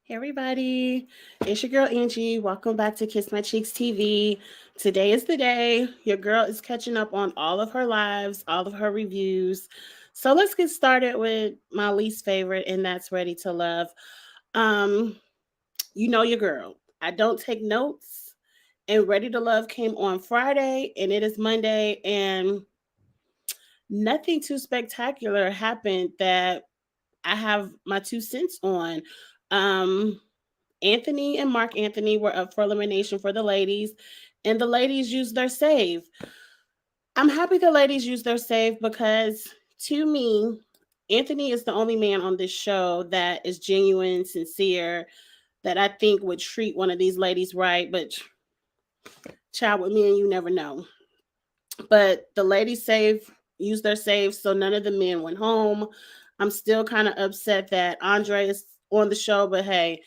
Hey everybody, it's your girl Angie. Welcome back to Kiss My Cheeks TV. Today is the day. Your girl is catching up on all of her lives, all of her reviews. So let's get started with my least favorite, and that's Ready to Love. Um, you know your girl. I don't take notes, and Ready to Love came on Friday, and it is Monday, and nothing too spectacular happened that I have my 2 cents on. Um, Anthony and Mark Anthony were up for elimination for the ladies, and the ladies used their save. I'm happy the ladies used their save because to me, Anthony is the only man on this show that is genuine, sincere, that I think would treat one of these ladies right. But child, with me and you never know. But the ladies save used their save, so none of the men went home. I'm still kind of upset that Andre is on the show, but hey,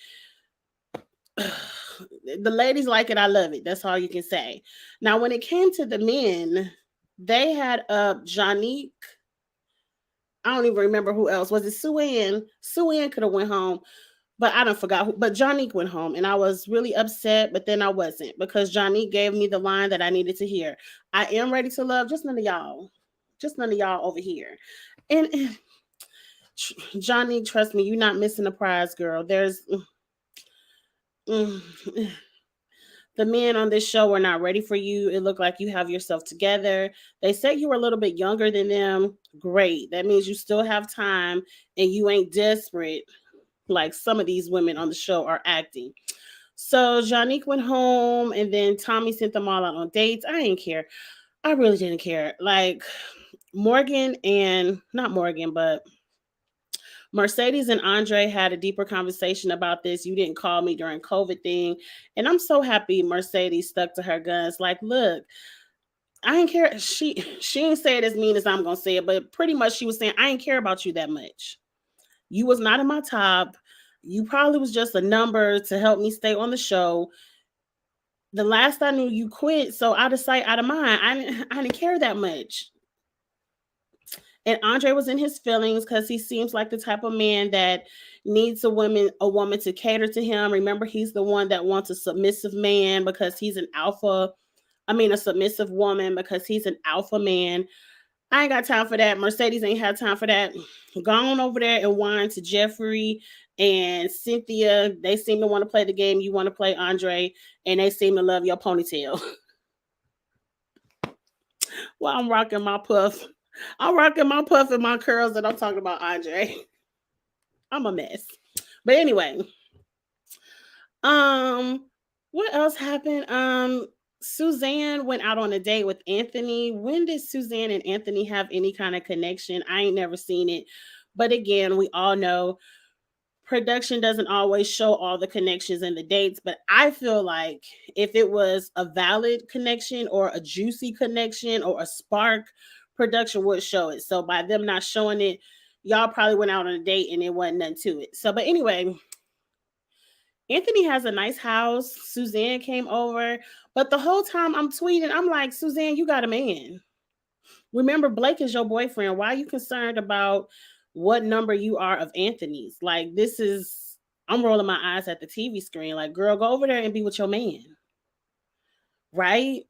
the ladies like it. I love it. That's all you can say. Now, when it came to the men, they had Johnique. I don't even remember who else. Was it Sue Ann? Sue Ann could have went home, but I don't forgot. But Johnique went home, and I was really upset. But then I wasn't because Johnique gave me the line that I needed to hear. I am ready to love. Just none of y'all. Just none of y'all over here. And Johnique, trust me, you're not missing a prize, girl. There's. Mm, the men on this show are not ready for you. It looked like you have yourself together. They said you were a little bit younger than them. Great. That means you still have time and you ain't desperate like some of these women on the show are acting. So Janique went home and then Tommy sent them all out on dates. I didn't care. I really didn't care. Like Morgan and not Morgan, but Mercedes and Andre had a deeper conversation about this. You didn't call me during COVID thing. And I'm so happy Mercedes stuck to her guns. Like, look, I ain't care. She didn't say it as mean as I'm gonna say it, but pretty much she was saying, I ain't care about you that much. You was not in my top. You probably was just a number to help me stay on the show. The last I knew you quit, so out of sight, out of mind. I didn't care that much. And Andre was in his feelings because he seems like the type of man that needs a woman to cater to him. Remember, he's the one that wants a submissive man because he's an alpha. I mean, a submissive woman because he's an alpha man. I ain't got time for that. Mercedes ain't had time for that. Go on over there and whine to Jeffrey and Cynthia. They seem to want to play the game you want to play, Andre, and they seem to love your ponytail. While I'm rocking my puff. I'm rocking my puff and my curls and I'm talking about Andre. I'm a mess. But anyway, um, what else happened? Suzanne went out on a date with Anthony. When did Suzanne and Anthony have any kind of connection? I ain't never seen it. But again, we all know production doesn't always show all the connections and the dates, but I feel like if it was a valid connection or a juicy connection or a spark, production would show it. So by them not showing it, y'all probably went out on a date and it wasn't nothing to it. So, but anyway, Anthony has a nice house. Suzanne came over, but the whole time I'm tweeting, I'm like, Suzanne, you got a man. Remember, Blake is your boyfriend. Why are you concerned about what number you are of Anthony's? Like, this is, I'm rolling my eyes at the TV screen. Like, girl, go over there and be with your man. Right?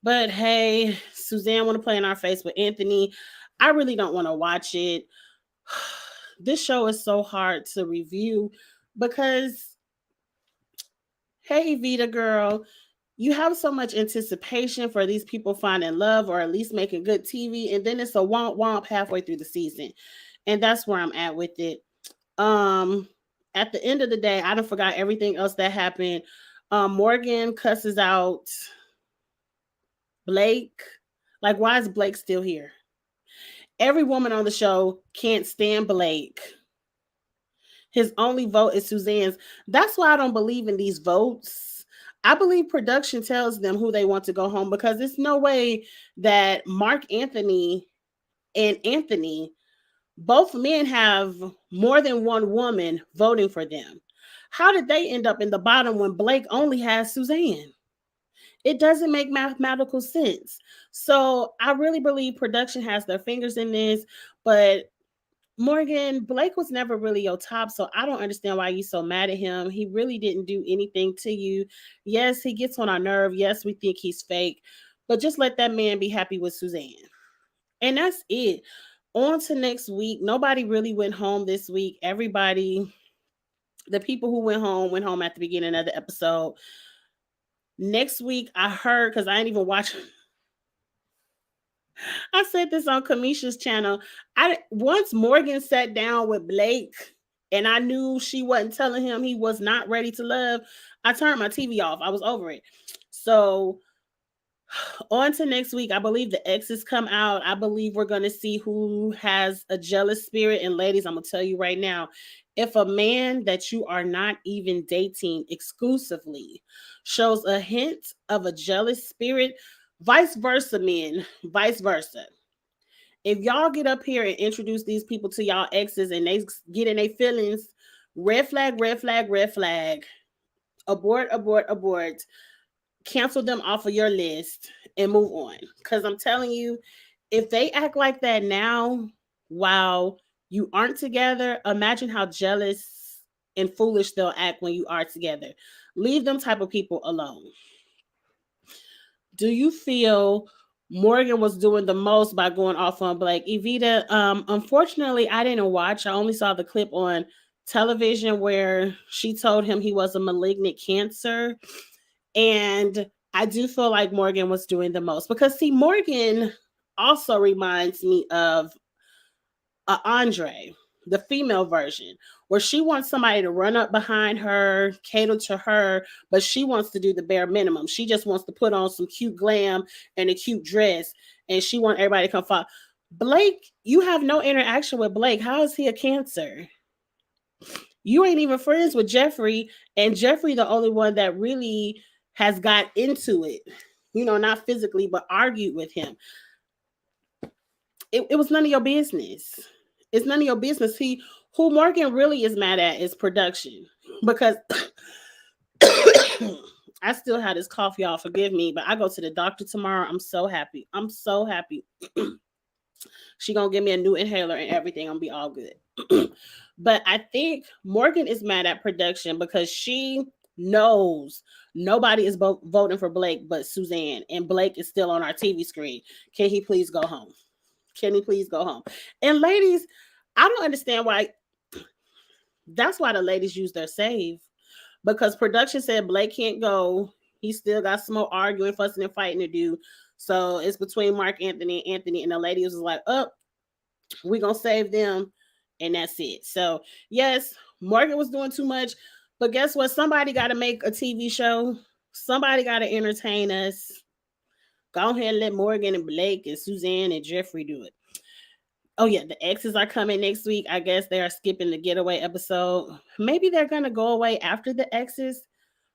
But hey, Suzanne want to play in our face with Anthony. I really don't want to watch it. This show is so hard to review because, hey, Vita girl, you have so much anticipation for these people finding love or at least making good TV, and then it's a womp womp halfway through the season. And that's where I'm at with it. Um, at the end of the day, I don't forgot everything else that happened. Morgan cusses out Blake. Like, why is Blake still here? Every woman on the show can't stand Blake. His only vote is Suzanne's. That's why I don't believe in these votes. I believe production tells them who they want to go home because there's no way that Mark Anthony and Anthony, both men have more than one woman voting for them. How did they end up in the bottom when Blake only has Suzanne? It doesn't make mathematical sense. So I really believe production has their fingers in this, but Morgan, Blake was never really your top, so I don't understand why you so mad at him. He really didn't do anything to you. Yes, he gets on our nerve. Yes, we think he's fake, but just let that man be happy with Suzanne. And that's it. On to next week. Nobody really went home this week. Everybody, the people who went home at the beginning of the episode. Next week, I heard, because I ain't even watching. I said this on Kamisha's channel. Once Morgan sat down with Blake and I knew she wasn't telling him he was not ready to love, I turned my TV off. I was over it. So on to next week. I believe the exes come out. I believe we're going to see who has a jealous spirit. And ladies, I'm going to tell you right now, if a man that you are not even dating exclusively shows a hint of a jealous spirit, vice versa, men, vice versa. If y'all get up here and introduce these people to y'all exes and they get in their feelings, red flag, red flag, red flag, abort, abort, abort, cancel them off of your list and move on. Because I'm telling you, if they act like that now, while you aren't together, imagine how jealous and foolish they'll act when you are together. Leave them type of people alone. Do you feel Morgan was doing the most by going off on Blake? Evita, unfortunately, I didn't watch. I only saw the clip on television where she told him he was a malignant cancer. And I do feel like Morgan was doing the most because, see, Morgan also reminds me of Andre, the female version, where she wants somebody to run up behind her, cater to her, but she wants to do the bare minimum. She just wants to put on some cute glam and a cute dress, and she wants everybody to come follow. Blake, you have no interaction with Blake. How is he a cancer? You ain't even friends with Jeffrey, and Jeffrey the only one that really has got into it, not physically, but argued with him. It was none of your business. It's none of your business. Who Morgan really is mad at is production, because I still have this cough, y'all. Forgive me, but I go to the doctor tomorrow. I'm so happy. I'm so happy. She gonna give me a new inhaler and everything. I'm gonna be all good. But I think Morgan is mad at production because she knows nobody is voting for Blake but Suzanne, and Blake is still on our TV screen. Can he please go home? Can he please go home? And ladies, I don't understand why. That's why the ladies use their save, because production said Blake can't go. He still got some more arguing, fussing, and fighting to do. So it's between Mark Anthony and Anthony, and the ladies was like, "Oh, we're gonna save them," and that's it. So yes, Morgan was doing too much, but guess what? Somebody got to make a TV show. Somebody got to entertain us. Go ahead and let Morgan and Blake and Suzanne and Jeffrey do it. Oh yeah, the exes are coming next week. I guess they are skipping the getaway episode. Maybe they're gonna go away after the exes,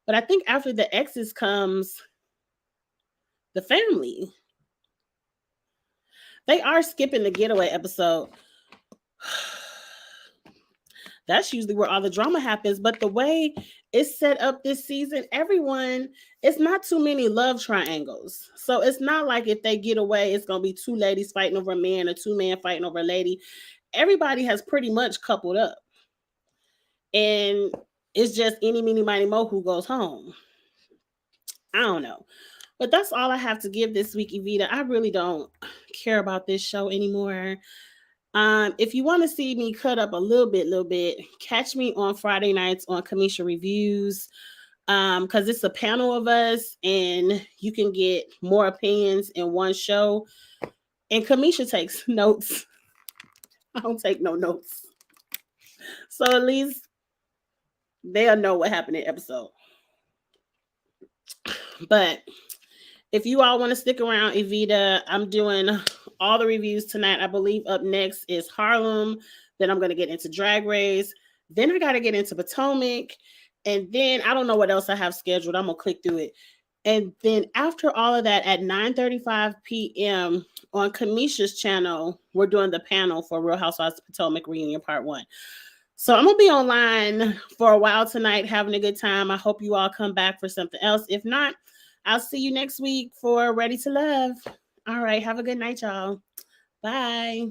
but I think after the exes comes the family. They are skipping the getaway episode. That's usually where all the drama happens. But the way it's set up this season, it's not too many love triangles. So it's not like if they get away, it's going to be two ladies fighting over a man or two men fighting over a lady. Everybody has pretty much coupled up. And it's just any, meeny, miny, mo who goes home. I don't know. But that's all I have to give this week, Evita. I really don't care about this show anymore. If you want to see me cut up a little bit, catch me on Friday nights on Kamisha Reviews, because it's a panel of us and you can get more opinions in one show. And Kamisha takes notes. I don't take no notes. So at least they'll know what happened in the episode. But if you all want to stick around, Evita, I'm doing all the reviews tonight. I believe up next is Harlem. Then I'm going to get into Drag Race. Then I got to get into Potomac. And then I don't know what else I have scheduled. I'm going to click through it. And then after all of that, at 9:35 p.m. on Kamisha's channel, we're doing the panel for Real Housewives of Potomac Reunion Part 1. So I'm going to be online for a while tonight, having a good time. I hope you all come back for something else. If not, I'll see you next week for Ready to Love. All right. Have a good night, y'all. Bye.